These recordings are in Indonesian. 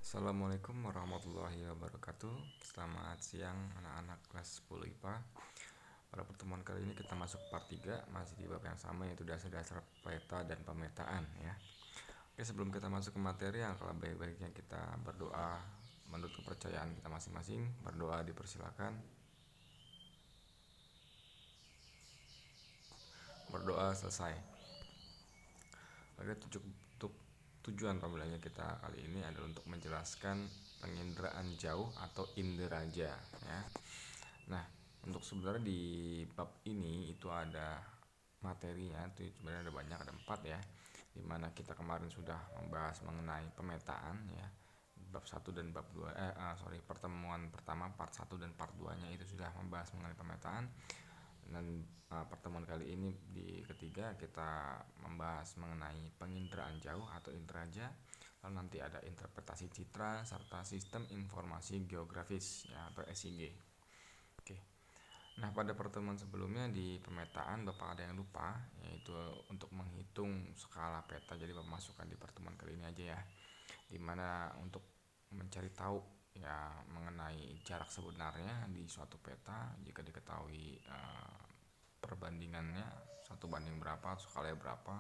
Assalamualaikum warahmatullahi wabarakatuh. Selamat siang anak-anak kelas 10 IPA. Pada pertemuan kali ini kita masuk part 3, masih di bab yang sama, yaitu dasar-dasar peta dan pemetaan ya. Oke, sebelum kita masuk ke materi, alangkah baik-baiknya kita berdoa menurut kepercayaan kita masing-masing. Berdoa dipersilakan. Berdoa selesai. Oke, tujuan pembelajaran kita kali ini adalah untuk menjelaskan penginderaan jauh atau inderaja ya. Nah, untuk sebenarnya di bab ini itu ada materinya, itu sebenarnya ada banyak, ada 4 ya. Dimana kita kemarin sudah membahas mengenai pemetaan ya. Bab 1 dan bab 2 pertemuan pertama part 1 dan part 2-nya itu sudah membahas mengenai pemetaan. Dan pertemuan kali ini di ketiga kita membahas mengenai penginderaan jauh atau inderaja. Lalu nanti ada interpretasi citra serta sistem informasi geografis ya, atau SIG. Oke. Nah, pada pertemuan sebelumnya di pemetaan Bapak ada yang lupa, yaitu untuk menghitung skala peta. Jadi Bapak masukkan di pertemuan kali ini aja ya. Dimana untuk mencari tahu ya mengenai jarak sebenarnya di suatu peta jika diketahui perbandingannya 1 banding berapa, skalanya berapa,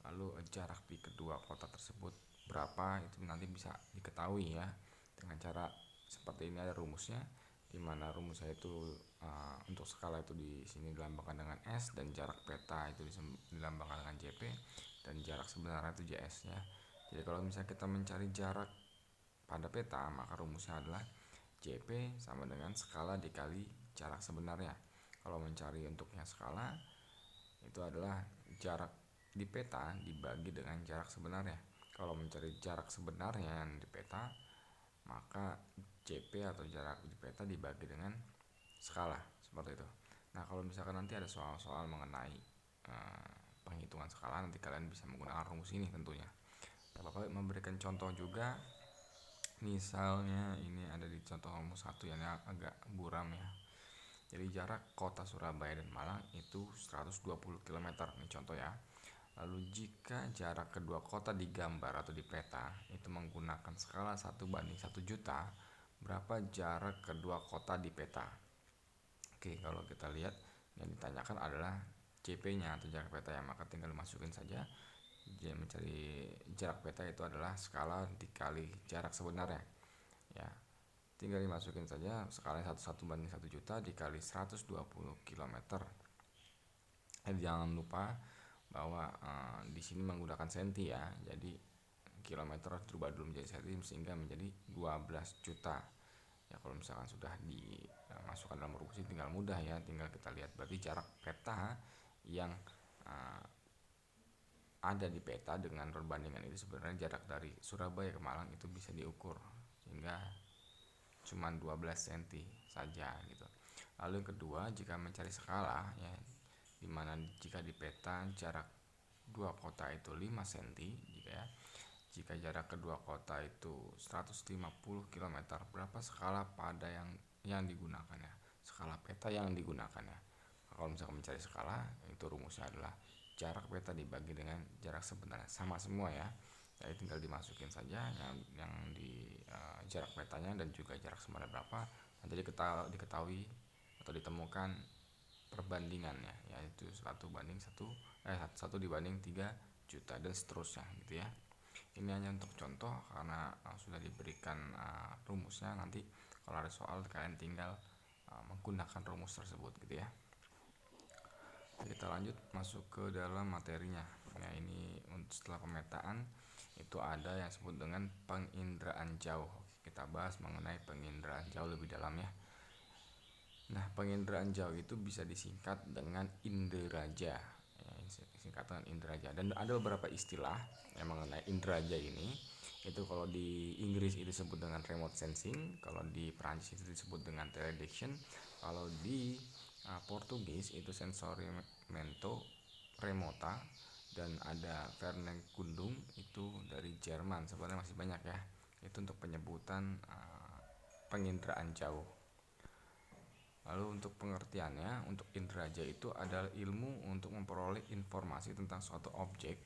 lalu jarak di kedua kota tersebut berapa, itu nanti bisa diketahui ya dengan cara seperti ini. Ada rumusnya, di mana rumusnya itu untuk skala itu di sini dilambangkan dengan S, dan jarak peta itu dilambangkan dengan JP, dan jarak sebenarnya itu JS ya. Jadi kalau misalnya kita mencari jarak pada peta, maka rumusnya adalah JP sama dengan skala dikali jarak sebenarnya. Kalau mencari untuknya skala, itu adalah jarak di peta dibagi dengan jarak sebenarnya. Kalau mencari jarak sebenarnya yang di peta, maka JP atau jarak di peta dibagi dengan skala, seperti itu. Nah, kalau misalkan nanti ada soal-soal mengenai penghitungan skala, nanti kalian bisa menggunakan rumus ini tentunya. Bapak memberikan contoh juga. Misalnya ini ada di contoh rumus 1 yang agak buram ya. Jadi jarak kota Surabaya dan Malang itu 120 km, ini contoh ya. Lalu jika jarak kedua kota digambar atau di peta itu menggunakan skala 1:1 juta, berapa jarak kedua kota di peta? Oke, kalau kita lihat yang ditanyakan adalah JP-nya atau jarak peta ya, maka tinggal masukin saja. Jadi mencari jarak peta itu adalah skala dikali jarak sebenarnya ya. Tinggal dimasukin saja skalanya 1:1 juta dikali 120 km. Jangan lupa bahwa di sini menggunakan senti ya. Jadi kilometer dirubah dulu menjadi senti sehingga menjadi 12 juta. Ya, kalau misalkan sudah dimasukkan dalam rumus ini tinggal mudah ya, tinggal kita lihat berarti jarak peta yang ada di peta dengan perbandingan itu sebenarnya jarak dari Surabaya ke Malang itu bisa diukur sehingga cuma 12 cm saja gitu. Lalu yang kedua, jika mencari skala ya, dimana jika di peta jarak dua kota itu 5 cm jika jarak kedua kota itu 150 km, berapa skala pada yang digunakan ya, skala peta yang digunakan ya. Kalau misalkan mencari skala, itu rumusnya adalah jarak peta dibagi dengan jarak sebenarnya, sama semua ya. Jadi tinggal dimasukin saja yang di jarak petanya dan juga jarak sebenarnya berapa, nanti diketahui atau ditemukan perbandingannya, yaitu 1 dibanding 3 juta dan seterusnya gitu ya. Ini hanya untuk contoh karena sudah diberikan rumusnya. Nanti kalau ada soal kalian tinggal menggunakan rumus tersebut gitu ya. Kita lanjut masuk ke dalam materinya. Nah, ini setelah pemetaan itu ada yang disebut dengan penginderaan jauh. Kita bahas mengenai penginderaan jauh lebih dalam ya. Nah, penginderaan jauh itu bisa disingkat dengan inderaja ya, singkatan inderaja. Dan ada beberapa istilah yang mengenai inderaja ini. Itu kalau di Inggris itu disebut dengan remote sensing, kalau di Perancis itu disebut dengan telediction, kalau di Portugis itu sensorimento remota, dan ada Vernegundung itu dari Jerman. Sebenarnya masih banyak ya. Itu untuk penyebutan penginderaan jauh. Lalu untuk pengertiannya, untuk inderaja itu adalah ilmu untuk memperoleh informasi tentang suatu objek,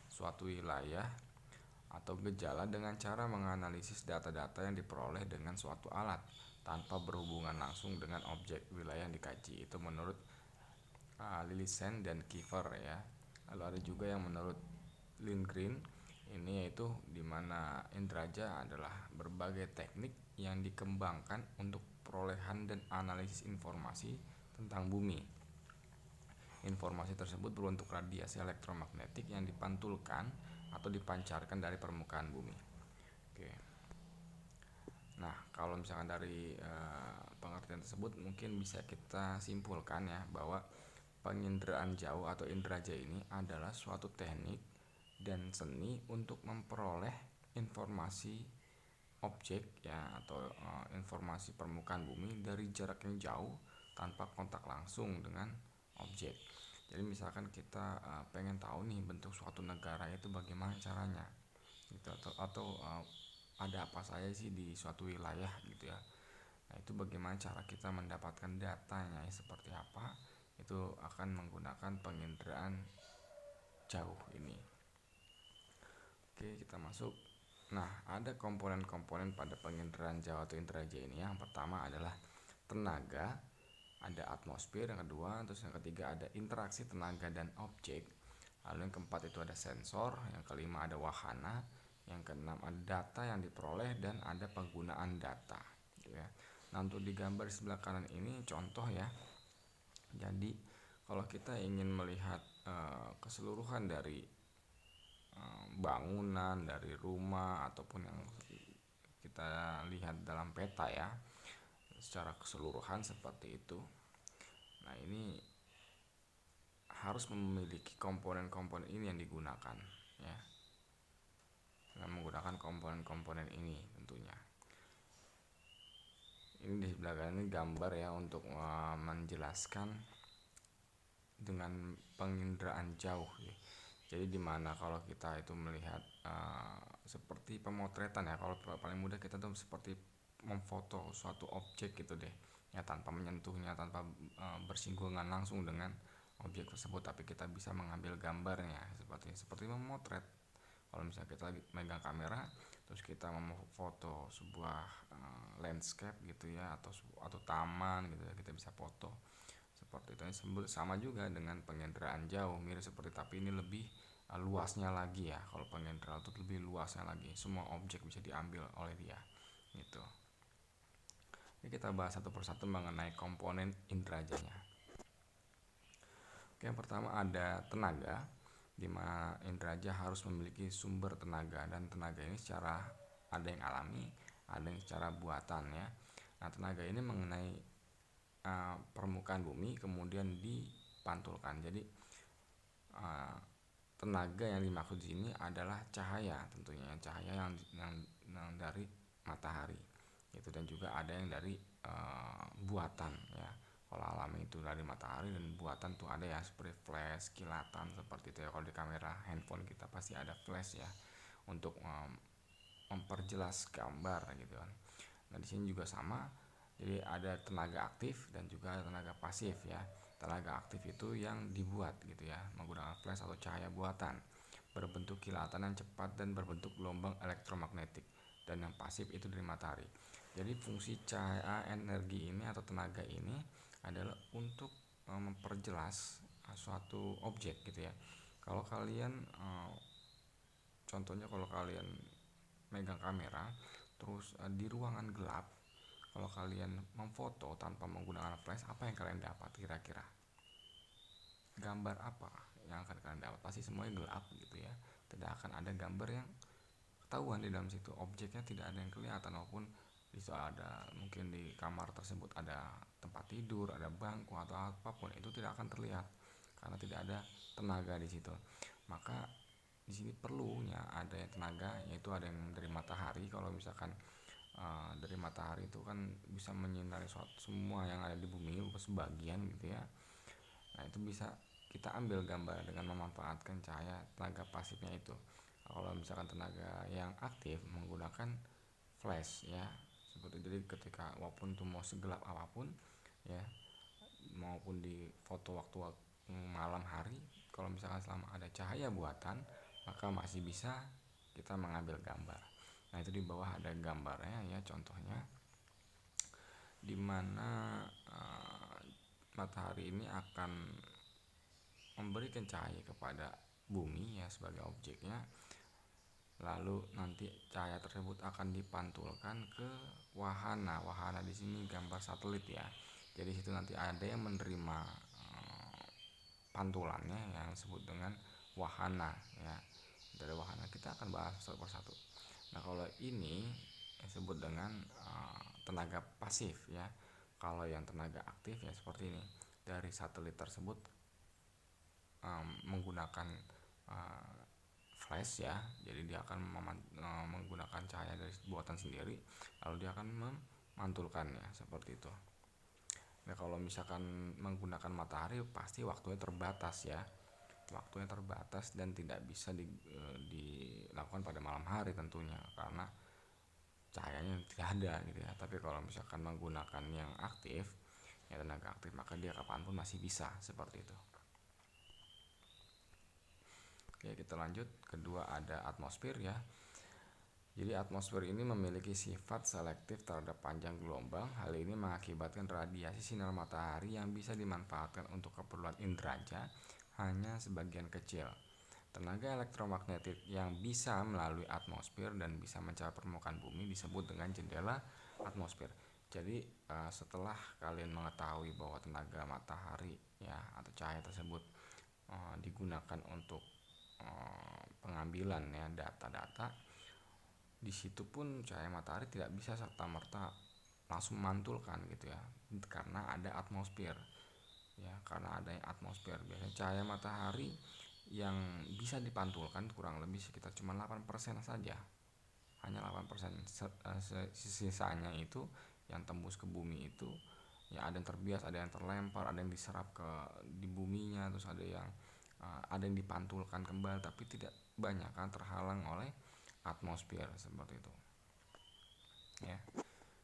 suatu wilayah, atau gejala dengan cara menganalisis data-data yang diperoleh dengan suatu alat tanpa berhubungan langsung dengan objek wilayah yang dikaji. Itu menurut Lillisen dan Kiefer ya. Lalu ada juga yang menurut Lindgren, ini yaitu di mana inderaja adalah berbagai teknik yang dikembangkan untuk perolehan dan analisis informasi tentang bumi. Informasi tersebut berbentuk radiasi elektromagnetik yang dipantulkan atau dipancarkan dari permukaan bumi. Oke. Nah, kalau misalkan dari pengertian tersebut mungkin bisa kita simpulkan ya bahwa penginderaan jauh atau inderaja ini adalah suatu teknik dan seni untuk memperoleh informasi objek ya atau informasi permukaan bumi dari jarak yang jauh tanpa kontak langsung dengan objek. Jadi misalkan kita pengen tahu nih bentuk suatu negara itu bagaimana caranya gitu, atau ada apa saja sih di suatu wilayah gitu ya. Nah, itu bagaimana cara kita mendapatkan datanya seperti apa, itu akan menggunakan penginderaan jauh ini. Oke, kita masuk. Nah, ada komponen-komponen pada penginderaan jauh atau inderaja ini. Yang pertama adalah tenaga, ada atmosfer yang kedua, terus yang ketiga ada interaksi tenaga dan objek. Lalu yang keempat itu ada sensor, yang kelima ada wahana, yang keenam ada data yang diperoleh dan ada penggunaan data gitu ya. Nah, untuk di gambar sebelah kanan ini contoh ya. Jadi kalau kita ingin melihat keseluruhan dari bangunan, dari rumah ataupun yang kita lihat dalam peta ya, secara keseluruhan seperti itu. Nah, ini harus memiliki komponen-komponen ini yang digunakan ya. Dengan menggunakan komponen-komponen ini tentunya. Ini di sebelah kanan ini gambar ya untuk menjelaskan dengan penginderaan jauh ya. Jadi dimana kalau kita itu melihat seperti pemotretan ya, kalau paling mudah kita tuh seperti memfoto suatu objek gitu deh ya, tanpa menyentuhnya, tanpa bersinggungan langsung dengan objek tersebut, tapi kita bisa mengambil gambarnya seperti memotret. Kalau misalnya kita lagi megang kamera terus kita memfoto sebuah landscape gitu ya, atau taman gitu ya, kita bisa foto seperti itu. Sama juga dengan penginderaan jauh, mirip seperti, tapi ini lebih luasnya lagi ya. Kalau penginderaan itu lebih luasnya lagi, semua objek bisa diambil oleh dia gitu. Oke, kita bahas satu persatu mengenai komponen inderajanya. Oke, yang pertama ada tenaga, di mana inderaja harus memiliki sumber tenaga, dan tenaga ini secara ada yang alami, ada yang secara buatan ya. Nah, tenaga ini mengenai permukaan bumi kemudian dipantulkan. Jadi tenaga yang dimaksud di sini adalah cahaya, tentunya cahaya yang dari matahari itu, dan juga ada yang dari buatan ya. Kalau alami itu dari matahari, dan buatan tuh ada ya seperti flash, kilatan seperti itu ya. Kalau di kamera handphone kita pasti ada flash ya untuk memperjelas gambar gitu kan. Nah, di sini juga sama. Jadi ada tenaga aktif dan juga tenaga pasif ya. Tenaga aktif itu yang dibuat gitu ya, menggunakan flash atau cahaya buatan, berbentuk kilatan yang cepat dan berbentuk gelombang elektromagnetik. Dan yang pasif itu dari matahari. Jadi fungsi cahaya energi ini atau tenaga ini adalah untuk memperjelas suatu objek gitu ya. Kalau kalian contohnya kalau kalian megang kamera terus di ruangan gelap, kalau kalian memfoto tanpa menggunakan flash, apa yang kalian dapat kira-kira? Gambar apa yang akan kalian dapat? Pasti semuanya gelap gitu ya. Tidak akan ada gambar yang ketahuan di dalam situ. Objeknya tidak ada yang kelihatan, walaupun bisa ada mungkin di kamar tersebut ada tempat tidur, ada bangku atau apapun, itu tidak akan terlihat karena tidak ada tenaga di situ. Maka di sini perlunya ada tenaga, yaitu ada yang dari matahari. Kalau misalkan dari matahari itu kan bisa menyinari semua yang ada di bumi, sebagian gitu ya. Nah, itu bisa kita ambil gambar dengan memanfaatkan cahaya tenaga pasifnya itu. Kalau misalkan tenaga yang aktif menggunakan flash ya, seperti jadi ketika walaupun itu mau segelap apapun ya, maupun di foto waktu malam hari, kalau misalkan selama ada cahaya buatan maka masih bisa kita mengambil gambar. Nah, itu di bawah ada gambarnya ya, contohnya di mana matahari ini akan memberikan cahaya kepada bumi ya sebagai objeknya. Lalu nanti cahaya tersebut akan dipantulkan ke wahana. Wahana di sini gambar satelit ya. Jadi situ nanti ada yang menerima pantulannya yang disebut dengan wahana ya. Dari wahana kita akan bahas satu persatu. Nah, kalau ini disebut dengan tenaga pasif ya. Kalau yang tenaga aktif ya seperti ini. Dari satelit tersebut menggunakan flash ya, jadi dia akan menggunakan cahaya dari buatan sendiri, lalu dia akan memantulkannya seperti itu. Nah, kalau misalkan menggunakan matahari pasti waktunya terbatas ya, waktunya terbatas dan tidak bisa dilakukan pada malam hari tentunya karena cahayanya tidak ada gitu ya. Tapi kalau misalkan menggunakan yang aktif ya, tenaga aktif, maka dia kapanpun masih bisa seperti itu. Oke, kita lanjut. Kedua ada atmosfer ya. Jadi atmosfer ini memiliki sifat selektif terhadap panjang gelombang. Hal ini mengakibatkan radiasi sinar matahari yang bisa dimanfaatkan untuk keperluan inderaja hanya sebagian kecil. Tenaga elektromagnetik yang bisa melalui atmosfer dan bisa mencapai permukaan bumi disebut dengan jendela atmosfer. Jadi setelah kalian mengetahui bahwa tenaga matahari ya atau cahaya tersebut digunakan untuk pengambilan ya data-data, di situ pun cahaya matahari tidak bisa serta-merta langsung memantulkan gitu ya, karena ada atmosfer ya. Karena ada atmosfer, biasanya cahaya matahari yang bisa dipantulkan kurang lebih sekitar cuma 8% saja, hanya 8%. Sisanya itu yang tembus ke bumi itu ya ada yang terbias, ada yang terlempar, ada yang diserap ke di buminya, terus ada yang dipantulkan kembali, tapi tidak banyak kan terhalang oleh atmosfer seperti itu ya.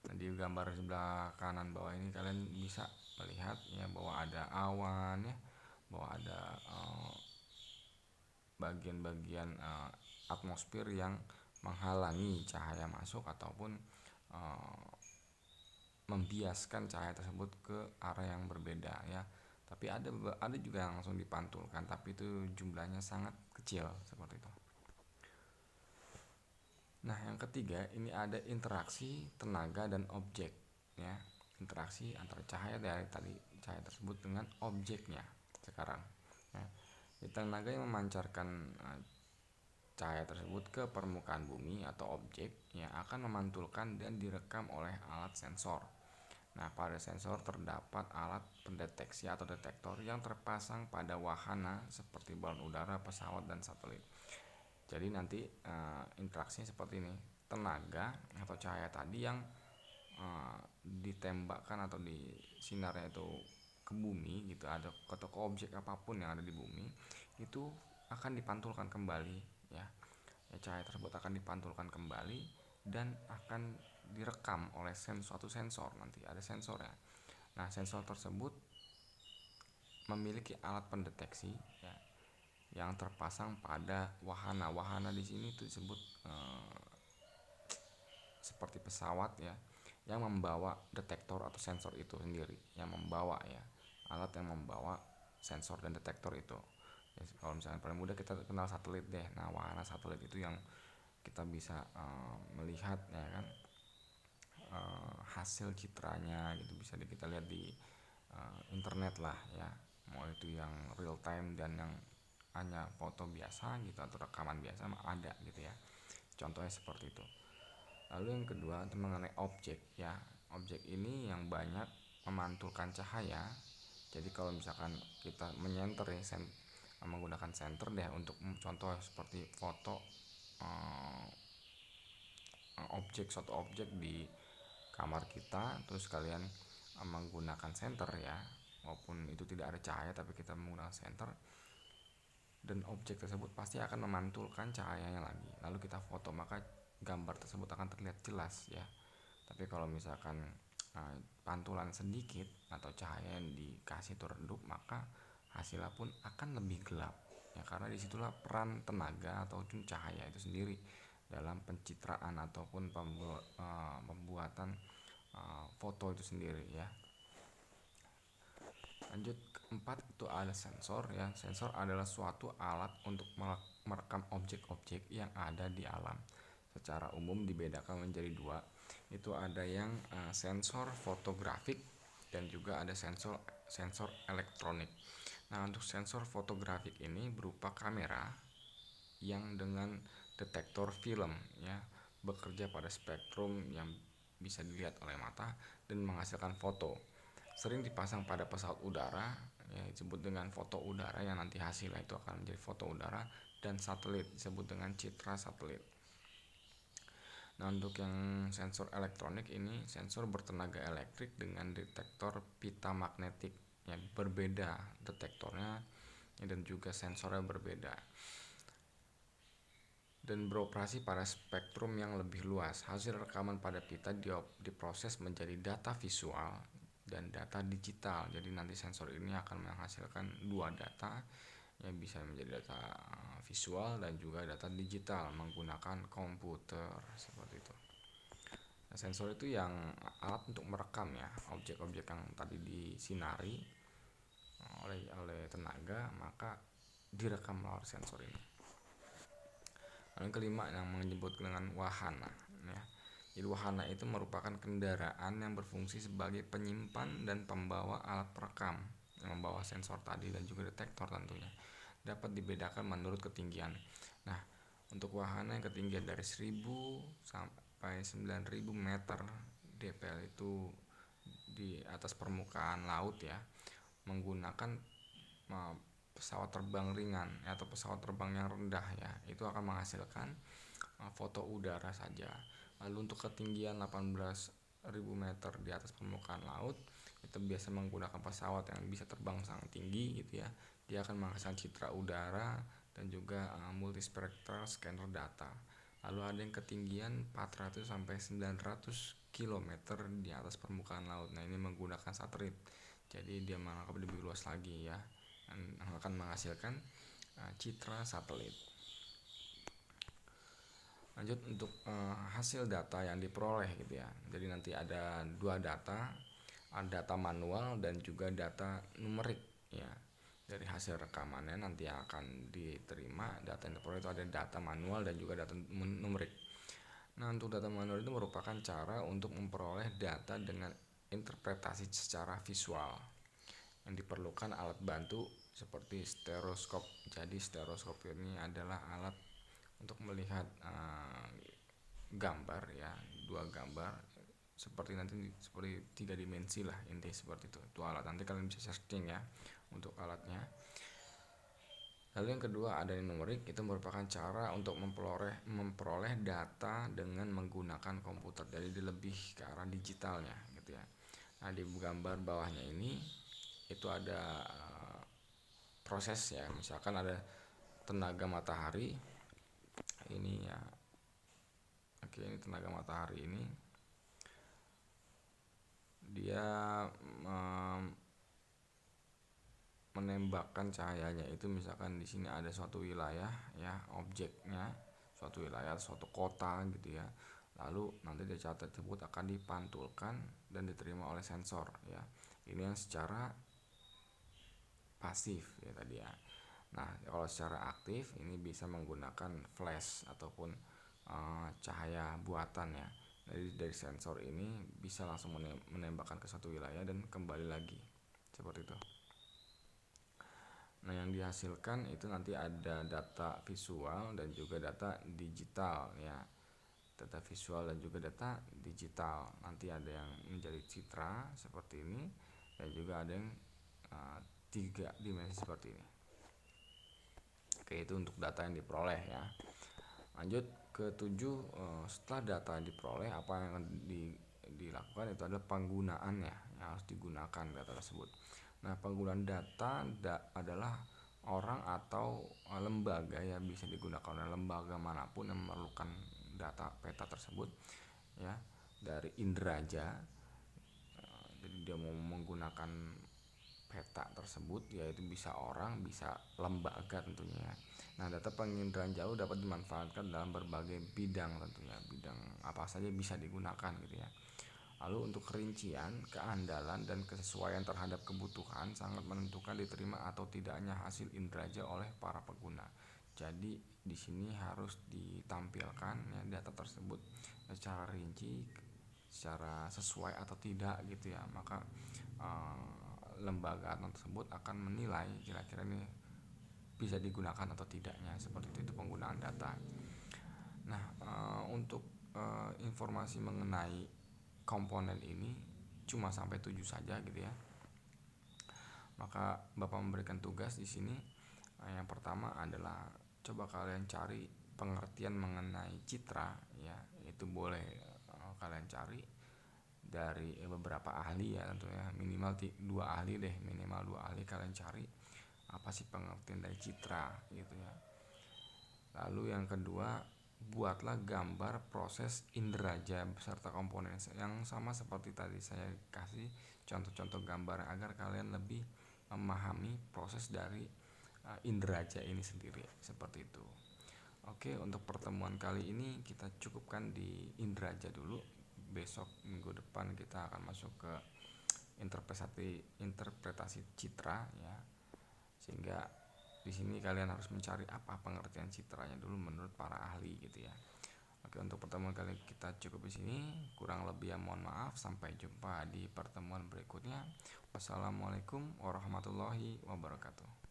Nah, di gambar sebelah kanan bawah ini kalian bisa melihat ya bahwa ada awan ya, bahwa ada bagian-bagian atmosfer yang menghalangi cahaya masuk ataupun membiaskan cahaya tersebut ke arah yang berbeda ya. Tapi ada juga yang langsung dipantulkan, tapi itu jumlahnya sangat kecil seperti itu. Nah, yang ketiga ini ada interaksi tenaga dan objek ya. Interaksi antara cahaya dari tadi cahaya tersebut dengan objeknya sekarang ya. Tenaga yang memancarkan cahaya tersebut ke permukaan bumi atau objek yang akan memantulkan dan direkam oleh alat sensor. Nah, pada sensor terdapat alat pendeteksi atau detektor yang terpasang pada wahana seperti balon udara, pesawat, dan satelit. Jadi nanti interaksinya seperti ini. Tenaga atau cahaya tadi yang ditembakkan atau disinarnya itu ke bumi gitu, ada ke objek apapun yang ada di bumi, itu akan dipantulkan kembali ya. Cahaya tersebut akan dipantulkan kembali dan akan direkam oleh suatu sensor, nanti ada sensornya. Nah, sensor tersebut memiliki alat pendeteksi ya, yang terpasang pada wahana. Wahana di sini itu disebut seperti pesawat ya, yang membawa detektor atau sensor itu sendiri, yang membawa ya, alat yang membawa sensor dan detektor itu ya. Kalau misalnya paling mudah kita kenal satelit deh. Nah, wahana satelit itu yang kita bisa melihat ya kan, hasil citranya gitu bisa kita lihat di internet lah ya, mau itu yang real time dan yang hanya foto biasa gitu atau rekaman biasa ada gitu ya, contohnya seperti itu. Lalu yang kedua itu mengenai objek ya. Objek ini yang banyak memantulkan cahaya. Jadi kalau misalkan kita menyenter ya, menggunakan senter deh untuk contoh seperti foto suatu objek di kamar kita, terus kalian menggunakan senter ya, maupun itu tidak ada cahaya tapi kita menggunakan senter, dan objek tersebut pasti akan memantulkan cahayanya lagi, lalu kita foto, maka gambar tersebut akan terlihat jelas ya. Tapi kalau misalkan pantulan sedikit atau cahaya yang dikasih itu redup, maka hasilnya pun akan lebih gelap ya, karena disitulah peran tenaga atau cahaya itu sendiri dalam pencitraan ataupun pembuatan foto itu sendiri ya. Lanjut, keempat itu ada sensor ya. Sensor adalah suatu alat untuk merekam objek-objek yang ada di alam. Secara umum dibedakan menjadi dua. Itu ada yang sensor fotografik dan juga ada sensor elektronik. Nah, untuk sensor fotografik ini berupa kamera yang dengan detektor film ya, bekerja pada spektrum yang bisa dilihat oleh mata dan menghasilkan foto. Sering dipasang pada pesawat udara ya, disebut dengan foto udara, yang nanti hasilnya itu akan menjadi foto udara, dan satelit disebut dengan citra satelit. Nah, untuk yang sensor elektronik ini sensor bertenaga elektrik dengan detektor pita magnetik yang berbeda detektornya dan juga sensornya berbeda, dan beroperasi pada spektrum yang lebih luas. Hasil rekaman pada pita diproses menjadi data visual dan data digital. Jadi nanti sensor ini akan menghasilkan dua data yang bisa menjadi data visual dan juga data digital menggunakan komputer seperti itu. Nah, sensor itu yang alat untuk merekam ya objek-objek yang tadi disinari oleh tenaga, maka direkam melalui sensor ini. Yang kelima yang menyebut dengan wahana ya. Jadi wahana itu merupakan kendaraan yang berfungsi sebagai penyimpan dan pembawa alat perekam yang membawa sensor tadi dan juga detektor tentunya. Dapat dibedakan menurut ketinggian. Nah, untuk wahana yang ketinggian dari 1000 sampai 9000 meter DPL itu di atas permukaan laut ya, menggunakan pesawat terbang ringan atau pesawat terbang yang rendah ya, itu akan menghasilkan foto udara saja. Lalu untuk ketinggian 18.000 meter di atas permukaan laut, itu biasa menggunakan pesawat yang bisa terbang sangat tinggi gitu ya. Dia akan menghasilkan citra udara dan juga multispectral scanner data. Lalu ada yang ketinggian 400 sampai 900 km di atas permukaan laut. Nah, ini menggunakan satelit. Jadi dia menangkap lebih luas lagi ya, dan akan menghasilkan citra satelit. Lanjut untuk hasil data yang diperoleh gitu ya. Jadi nanti ada dua data, ada data manual dan juga data numerik ya. Dari hasil rekamannya nanti yang akan diterima, data yang diperoleh itu ada data manual dan juga data numerik. Nah, untuk data manual itu merupakan cara untuk memperoleh data dengan interpretasi secara visual. Yang diperlukan alat bantu seperti stereoskop. Jadi stereoskop ini adalah alat untuk melihat gambar ya, dua gambar seperti tiga dimensi lah, inti seperti itu. Itu alat, nanti kalian bisa searching ya untuk alatnya. Lalu yang kedua ada yang numerik, itu merupakan cara untuk memperoleh data dengan menggunakan komputer. Jadi lebih ke arah digitalnya gitu ya. Nah, di gambar bawahnya ini itu ada proses ya, misalkan ada tenaga matahari ini ya. Oke, ini tenaga matahari ini dia menembakkan cahayanya itu, misalkan di sini ada suatu wilayah ya, objeknya suatu wilayah, suatu kota gitu ya. Lalu nanti data tersebut akan dipantulkan dan diterima oleh sensor ya. Ini yang secara pasif ya tadi ya. Nah, kalau secara aktif ini bisa menggunakan flash ataupun cahaya buatan ya. Dari sensor ini bisa langsung menembakkan ke suatu wilayah dan kembali lagi seperti itu. Nah, yang dihasilkan itu nanti ada data visual dan juga data digital ya. Data visual dan juga data digital. Nanti ada yang menjadi citra seperti ini dan juga ada yang tiga dimensi seperti ini. Oke, itu untuk data yang diperoleh ya. Lanjut ke 7, setelah data yang diperoleh, apa yang akan dilakukan itu adalah penggunaannya yang harus digunakan data tersebut. Nah, penggunaan data adalah orang atau lembaga ya, bisa digunakan oleh lembaga manapun yang memerlukan data peta tersebut ya, dari inderaja. Jadi dia mau menggunakan peta tersebut, yaitu bisa orang, bisa lembaga tentunya. Nah, data penginderaan jauh dapat dimanfaatkan dalam berbagai bidang tentunya. Bidang apa saja bisa digunakan gitu ya. Lalu untuk kerincian, keandalan, dan kesesuaian terhadap kebutuhan sangat menentukan diterima atau tidaknya hasil inderaja oleh para pengguna. Jadi di sini harus ditampilkan ya data tersebut secara rinci, secara sesuai atau tidak gitu ya. Maka lembaga tersebut akan menilai kira-kira ini bisa digunakan atau tidaknya, seperti itu penggunaan data. Nah, untuk informasi mengenai komponen ini cuma sampai 7 saja gitu ya. Maka Bapak memberikan tugas di sini. Yang pertama adalah coba kalian cari pengertian mengenai citra ya. Itu boleh kalian cari dari beberapa ahli ya tentunya, minimal 2 ahli deh, minimal 2 ahli kalian cari apa sih pengertian dari citra gitu ya. Lalu yang kedua, buatlah gambar proses inderaja beserta komponen yang sama seperti tadi saya kasih contoh-contoh gambar agar kalian lebih memahami proses dari inderaja ini sendiri, seperti itu. Oke, untuk pertemuan kali ini kita cukupkan di inderaja dulu. Besok minggu depan kita akan masuk ke interpretasi citra ya. Sehingga di sini kalian harus mencari apa pengertian citranya dulu menurut para ahli gitu ya. Oke, untuk pertemuan kali kita cukup di sini. Kurang lebih ya mohon maaf. Sampai jumpa di pertemuan berikutnya. Wassalamualaikum warahmatullahi wabarakatuh.